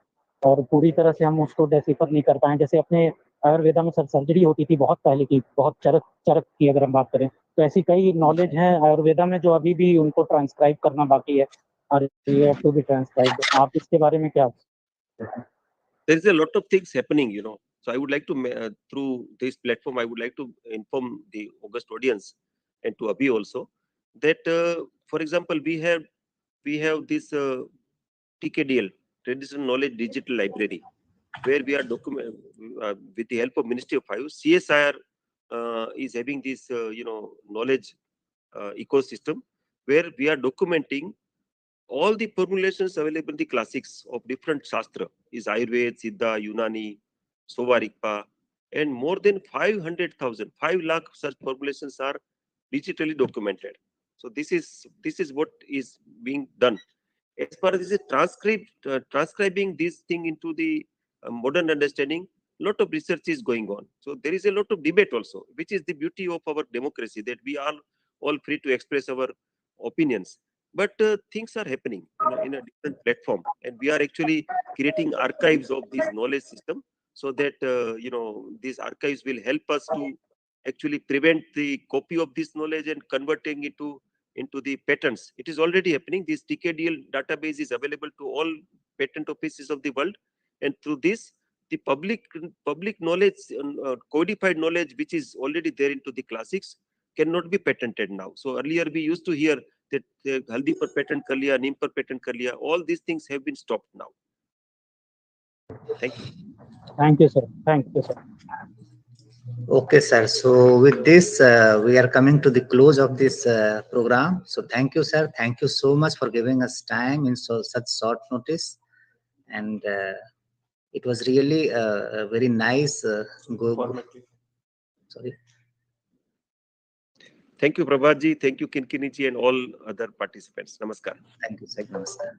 और पूरी तरह से हम उसको decipher नहीं कर पाए. जैसे अपने आयुर्वेदा में सर्जरी होती थी बहुत पहले की, बहुत चरक की अगर हम बात करें, तो ऐसी कई नॉलेज हैं आयुर्वेदा में जो अभी भी उनको ट्रांसक्राइब करना बाकी है और ये to be transcribed. आप इसके बारे में क्या? There is a lot of things happening, So I would like to, through this platform, I would like to inform the august audience and to Abhi also that, for example, we have this TKDL, Traditional Knowledge Digital Library, where we are with the help of Ministry of Ayush. CSIR is having this, knowledge ecosystem where we are documenting all the formulations available in the classics of different Shastra, is Ayurveda, Siddha, Unani, Sovarikpa, and more than 500,000, 5 lakh such formulations are digitally documented. So this is what is being done. As far as this transcribing this thing into the modern understanding, lot of research is going on. So there is a lot of debate also, which is the beauty of our democracy, that we are all free to express our opinions. But things are happening in a different platform, and we are actually creating archives of this knowledge system, so that these archives will help us to actually prevent the copy of this knowledge and converting it into the patents. It is already happening. This TKDL database is available to all patent offices of the world, and through this, the public knowledge, codified knowledge, which is already there into the classics, cannot be patented now. So earlier we used to hear that haldi par patent kar liya, neem par patent kar liya. All these things have been stopped now. Thank you. Thank you, sir. Thank you, sir. Okay, sir. So with this, we are coming to the close of this program. So thank you, sir. Thank you so much for giving us time in such short notice. And it was really a very nice sorry. Thank you, Prabhatji. Thank you, Kinkinichi, and all other participants. Namaskar. Thank you, sir. Namaskar.